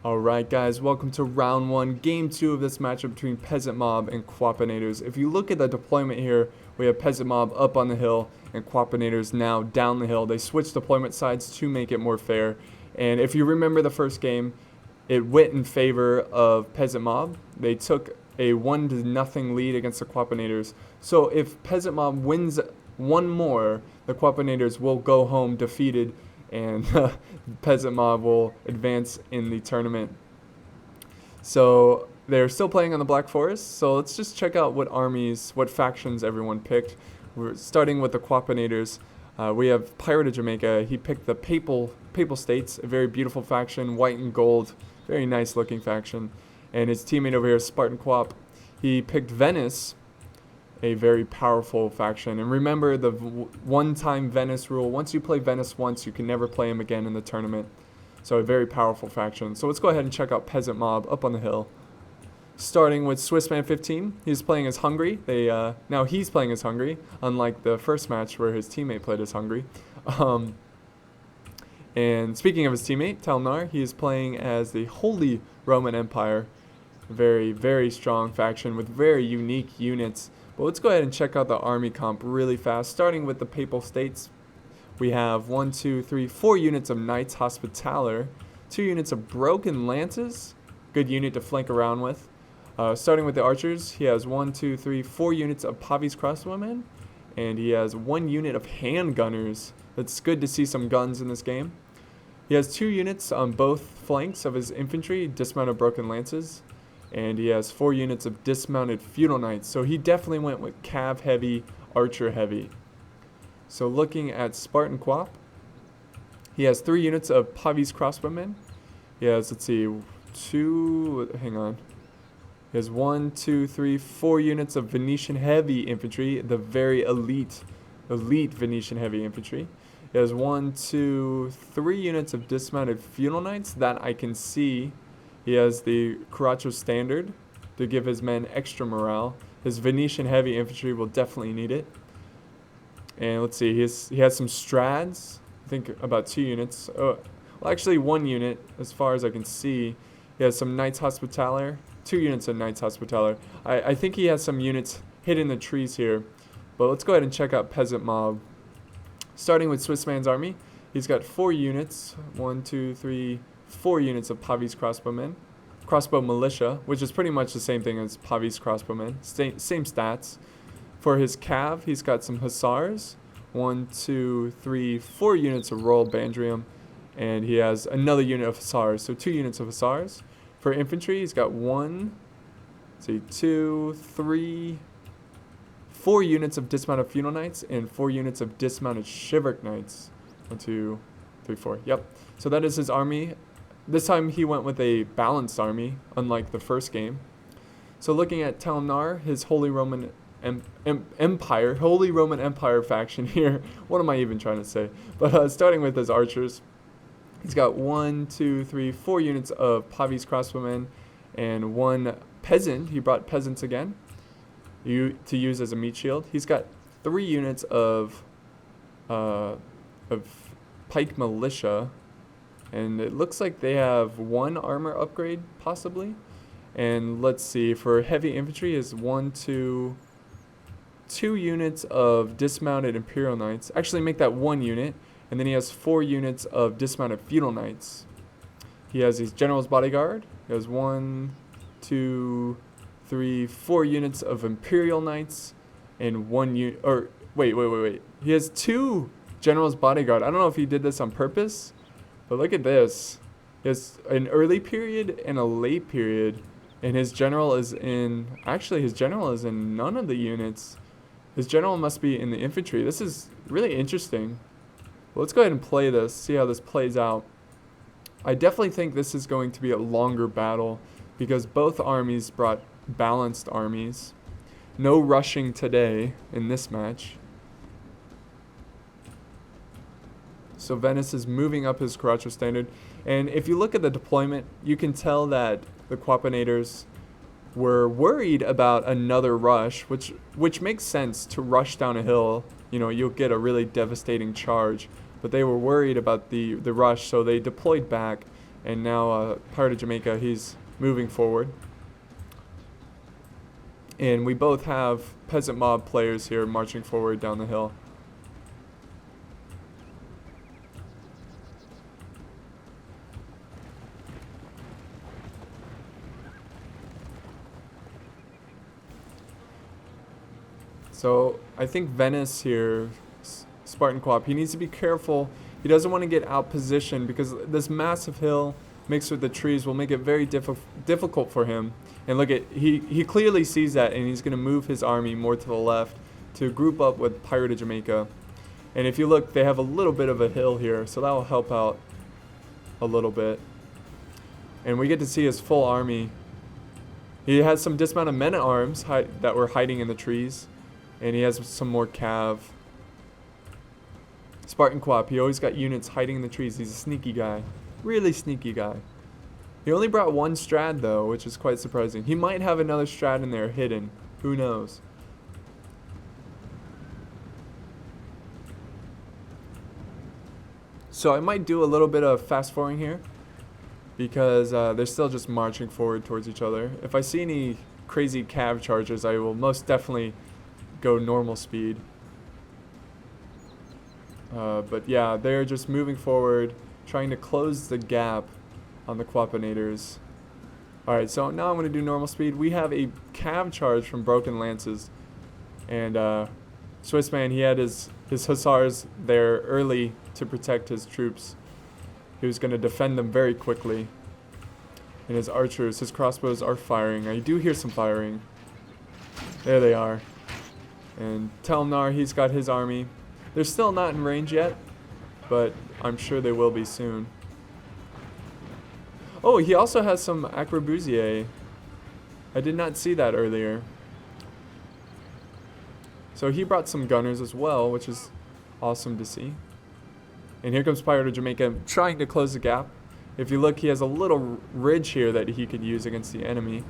Alright guys, welcome to round 1, game 2 of this matchup between Peasant Mob and Qwoppinators. If you look at the deployment here, we have Peasant Mob up on the hill and Qwoppinators now down the hill. They switched deployment sides to make it more fair. And if you remember the first game, it went in favor of Peasant Mob. They took a 1-0 lead against the Qwoppinators. So if Peasant Mob wins one more, the Qwoppinators will go home defeated and Peasant Mob will advance in the tournament. So they're still playing on the Black Forest, so let's just check out what armies, what factions everyone picked. We're starting with the Qwoppinators. We have Pirate of Jamaica. He picked the Papal States, a very beautiful faction, white and gold, very nice looking faction. And his teammate over here, SpartanQwop, he picked Venice, a very powerful faction. And remember the one-time Venice rule. Once you play Venice once, you can never play him again in the tournament. So a very powerful faction. So let's go ahead and check out Peasant Mob up on the hill. Starting with Swissman 15. He's playing as Hungary. Now he's playing as Hungary, unlike the first match where his teammate played as Hungary. And speaking of his teammate, Telemnar, he is playing as the Holy Roman Empire. Very, very strong faction with very unique units. But let's go ahead and check out the army comp really fast. Starting with the Papal States, we have 4 units of Knights Hospitaller, 2 units of Broken Lances, good unit to flank around with. Starting with the archers, he has 4 units of Pavi's Crossbowmen, and he has 1 unit of handgunners. It's good to see some guns in this game. He has 2 units on both flanks of his infantry, dismounted Broken Lances. And he has 4 units of dismounted feudal knights. So he definitely went with cav heavy, archer heavy. So looking at SpartanQwop, he has 3 units of Pavi's Crossbowmen. He has, he has 4 units of Venetian heavy infantry, the very elite Venetian heavy infantry. He has 3 units of dismounted feudal knights that I can see. He has the Caracho Standard to give his men extra morale. His Venetian heavy infantry will definitely need it. And let's see, he has some Strads, I think about 2 units. Well, actually 1 unit as far as I can see. He has some Knights Hospitaller, 2 units of Knights Hospitaller. I think he has some units hidden in the trees here. But let's go ahead and check out Peasant Mob. Starting with Swissman's army, he's got 4 units, 4 units of Pavi's Crossbow Militia, which is pretty much the same thing as Pavi's Crossbowmen, same stats. For his cav, he's got some Hussars, 4 units of Royal Bandrium, and he has another unit of Hussars, so 2 units of Hussars. For infantry, he's got 4 units of dismounted feudal knights and 4 units of dismounted chivalric knights. 4. Yep. So that is his army. This time he went with a balanced army, unlike the first game. So looking at Telemnar, his Holy Roman Empire faction here. What am I even trying to say? But starting with his archers, he's got 4 units of Pavi's Crossbowmen and 1 peasant. He brought peasants again to use as a meat shield. He's got 3 units of Pike Militia. And it looks like they have 1 armor upgrade, possibly. And let's see, for heavy infantry is 2 units of dismounted Imperial Knights. Actually, make that 1 unit. And then he has 4 units of dismounted feudal knights. He has his General's Bodyguard. He has 4 units of Imperial Knights. And 1 unit, or wait. He has 2 General's Bodyguard. I don't know if he did this on purpose. But look at this. He has an early period and a late period. And his general is in none of the units. His general must be in the infantry. This is really interesting. Well, let's go ahead and play this, see how this plays out. I definitely think this is going to be a longer battle because both armies brought balanced armies. No rushing today in this match. So Venice is moving up his Caracho Standard. And if you look at the deployment, you can tell that the Qwoppinators were worried about another rush, which makes sense to rush down a hill. You know, you'll get a really devastating charge. But they were worried about the rush, so they deployed back. And now Pirate of Jamaica, he's moving forward. And we both have Peasant Mob players here marching forward down the hill. So I think Venice here, SpartanQwop, he needs to be careful. He doesn't want to get out positioned because this massive hill mixed with the trees will make it very difficult for him. And look at, he clearly sees that, and he's going to move his army more to the left to group up with Pirate of Jamaica. And if you look, they have a little bit of a hill here, so that will help out a little bit. And we get to see his full army. He has some dismounted men-at-arms that were hiding in the trees. And he has some more cav. SpartanQwop, he always got units hiding in the trees. He's a sneaky guy. Really sneaky guy. He only brought one Strad though, which is quite surprising. He might have another Strad in there hidden. Who knows? So I might do a little bit of fast forwarding here, because they're still just marching forward towards each other. If I see any crazy cav charges, I will most definitely go normal speed. But yeah, they're just moving forward, trying to close the gap on the Qwoppinators. Alright, so now I'm going to do normal speed. We have a cav charge from Broken Lances. And Swissman, he had his hussars there early to protect his troops. He was going to defend them very quickly. And his archers, his crossbows are firing. I do hear some firing. There they are. And Telemnar, he's got his army. They're still not in range yet, but I'm sure they will be soon. Oh, he also has some arquebusiers. I did not see that earlier. So he brought some gunners as well, which is awesome to see. And here comes Pirate of Jamaica trying to close the gap. If you look, he has a little ridge here that he could use against the enemy.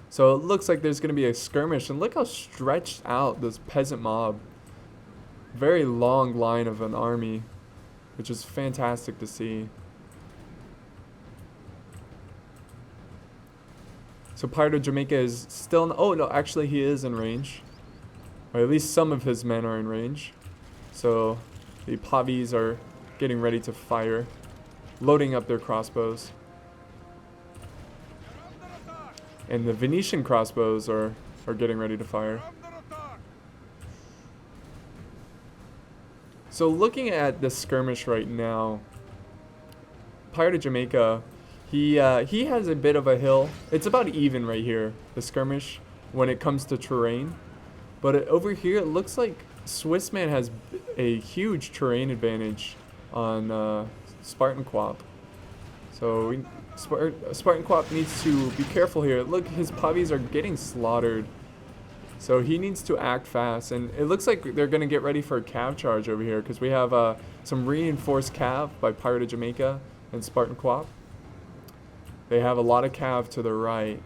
So it looks like there's going to be a skirmish. And look how stretched out this Peasant Mob. Very long line of an army, which is fantastic to see. So Pirate of Jamaica is still... oh, no, actually he is in range. Or at least some of his men are in range. So the Pavis are getting ready to fire, loading up their crossbows. And the Venetian crossbows are getting ready to fire. So looking at the skirmish right now, Pirate of Jamaica, he has a bit of a hill. It's about even right here, the skirmish, when it comes to terrain. But over here, it looks like Swissman has a huge terrain advantage on SpartanQwop. So SpartanQwop needs to be careful here. Look, his Pavis are getting slaughtered. So he needs to act fast. And it looks like they're going to get ready for a cav charge over here, because we have some reinforced cav by Pirate of Jamaica and SpartanQwop. They have a lot of cav to the right.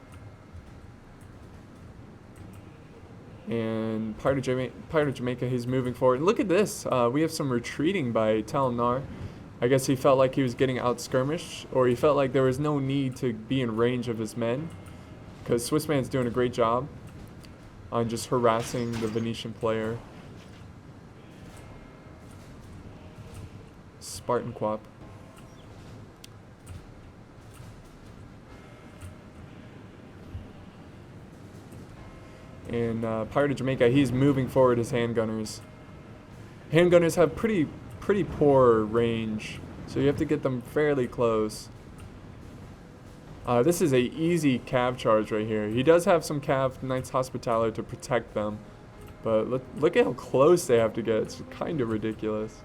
And Pirate of Jamaica, he's moving forward. Look at this. We have some retreating by Telemnar. I guess he felt like he was getting out-skirmished, or he felt like there was no need to be in range of his men, because Swissman's doing a great job on just harassing the Venetian player. SpartanQwop. And Pirate of Jamaica, he's moving forward his handgunners. Handgunners have pretty poor range, so you have to get them fairly close. This is a easy cav charge right here. He does have some cav Knights Hospitaller to protect them, but look at how close they have to get. It's kind of ridiculous.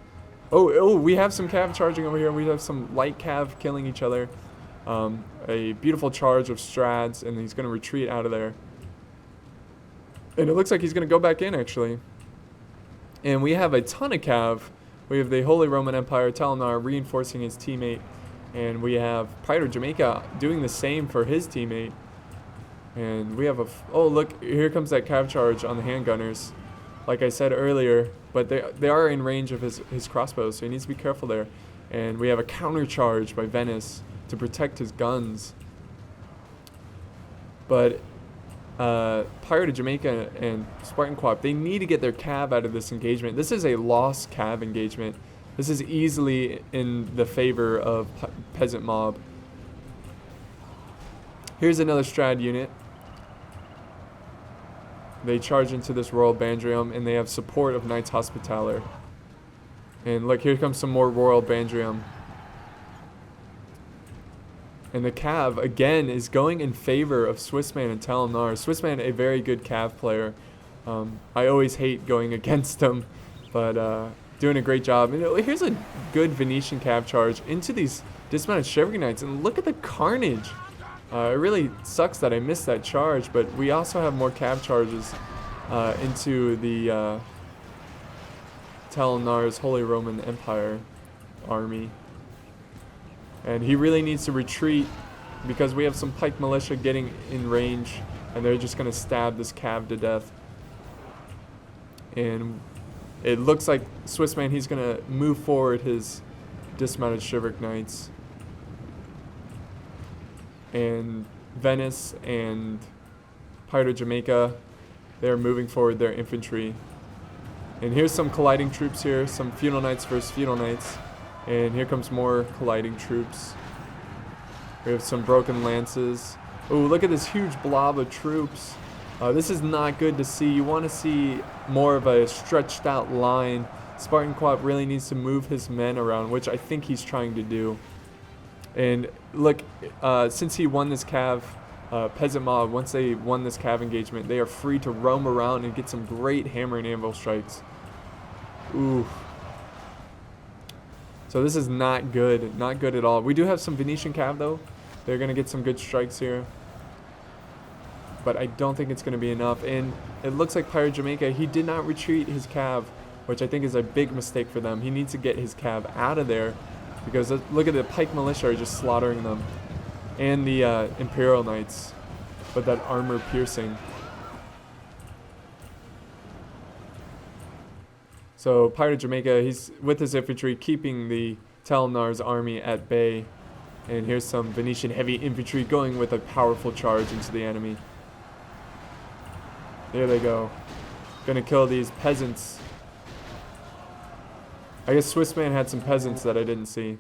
Oh, we have some cav charging over here. We have some light cav killing each other. A beautiful charge of Strads, and he's going to retreat out of there. And it looks like he's going to go back in, actually. And we have a ton of cav. We have the Holy Roman Empire, Telemnar, reinforcing his teammate. And we have Pirate of Jamaica doing the same for his teammate. And we have oh, look, here comes that cav charge on the handgunners. like I said earlier, but they are in range of his crossbows, so he needs to be careful there. And we have a counter charge by Venice to protect his guns. But Pirate of Jamaica and SpartanQwop, they need to get their cav out of this engagement. This is a lost cav engagement. This is easily in the favor of Peasant Mob. Here's another Strad unit. They charge into this Royal Bandrium, and they have support of Knights Hospitaller. And look, here comes some more Royal Bandrium. And the cav, again, is going in favor of Swissman and Telemnar. Swissman, a very good cav player. I always hate going against him, but doing a great job. And here's a good Venetian cav charge into these dismounted Chivalry Knights. And look at the carnage. It really sucks that I missed that charge, but we also have more cav charges into the Telemnar's Holy Roman Empire army. And he really needs to retreat because we have some pike militia getting in range, and they're just going to stab this cav to death. And it looks like Swissman, he's going to move forward his dismounted Chivalric Knights. And Venice and Pirate of Jamaica, they're moving forward their infantry. And here's some colliding troops here, some Feudal Knights versus Feudal Knights. And here comes more colliding troops. We have some broken lances. Oh, look at this huge blob of troops. This is not good to see. You want to see more of a stretched out line. SpartanQwop really needs to move his men around, which I think he's trying to do. And look, since he won this cav, Peasant Mob, once they won this cav engagement, they are free to roam around and get some great hammer and anvil strikes. Ooh. So this is not good at all. We do have some Venetian cav though. They're going to get some good strikes here. But I don't think it's going to be enough. And it looks like Pirate Jamaica, he did not retreat his cav, which I think is a big mistake for them. He needs to get his cav out of there because look at the pike militia are just slaughtering them. And the Imperial Knights with that armor piercing. So Pirate of Jamaica, he's with his infantry keeping the Telemnar's army at bay. And here's some Venetian heavy infantry going with a powerful charge into the enemy. There they go. Gonna kill these peasants. I guess Swissman had some peasants that I didn't see.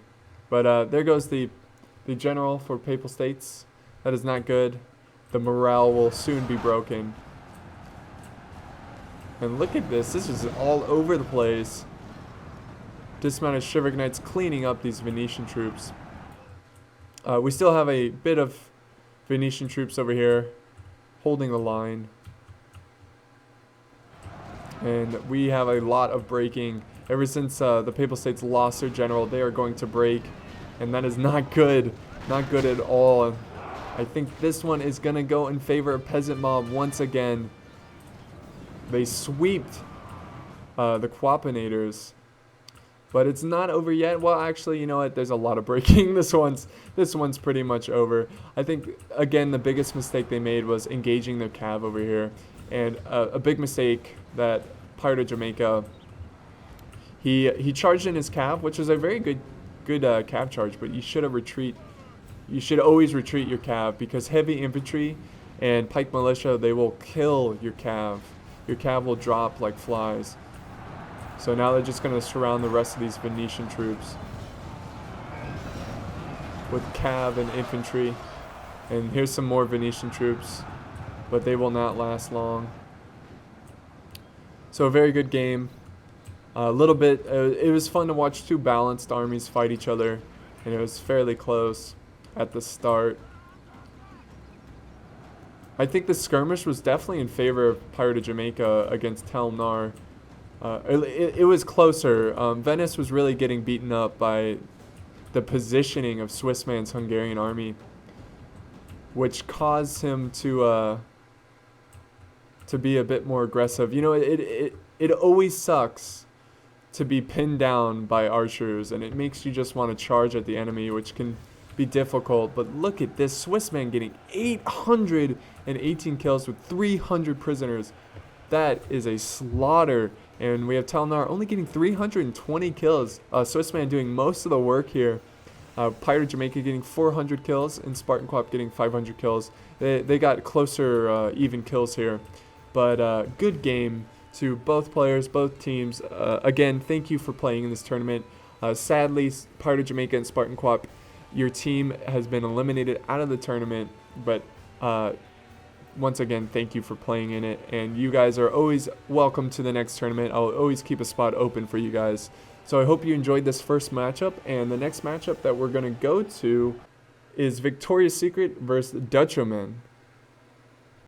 But there goes the general for Papal States. That is not good. The morale will soon be broken. And look at this. This is all over the place. Dismounted Chivalric Knights cleaning up these Venetian troops. We still have a bit of Venetian troops over here holding the line. And we have a lot of breaking. Ever since the Papal States lost their general, they are going to break. And that is not good. Not good at all. I think this one is going to go in favor of Peasant Mob once again. They sweeped the Qwoppinators. But it's not over yet. Well, actually, you know what? There's a lot of breaking. This one's pretty much over. I think, again, the biggest mistake they made was engaging their cav over here. And a big mistake that Pirate of Jamaica, he charged in his cav, which is a very good cav charge, but you should have retreat. You should always retreat your cav because heavy infantry and pike militia, they will kill your cav. Your cav will drop like flies. So now they're just going to surround the rest of these Venetian troops with cav and infantry. And here's some more Venetian troops, but they will not last long. So a very good game. A little bit, it was fun to watch two balanced armies fight each other, and it was fairly close at the start. I think the skirmish was definitely in favor of Pirate of Jamaica against Telemnar. It was closer. Venice was really getting beaten up by the positioning of Swissman's Hungarian army, which caused him to be a bit more aggressive. You know, it always sucks to be pinned down by archers, and it makes you just want to charge at the enemy, which can be difficult. But look at this Swissman getting 818 kills with 300 prisoners. That is a slaughter. And we have Telemnar only getting 320 kills. Swissman doing most of the work here. Pirate Jamaica getting 400 kills and SpartanQwop getting 500 kills. They got closer even kills here. But good game to both players, both teams. Again, thank you for playing in this tournament. Sadly, Pirate Jamaica and SpartanQwop, your team has been eliminated out of the tournament. But once again, thank you for playing in it. And you guys are always welcome to the next tournament. I'll always keep a spot open for you guys. So I hope you enjoyed this first matchup. And the next matchup that we're going to go to is Victoria's Secret versus Dutchman.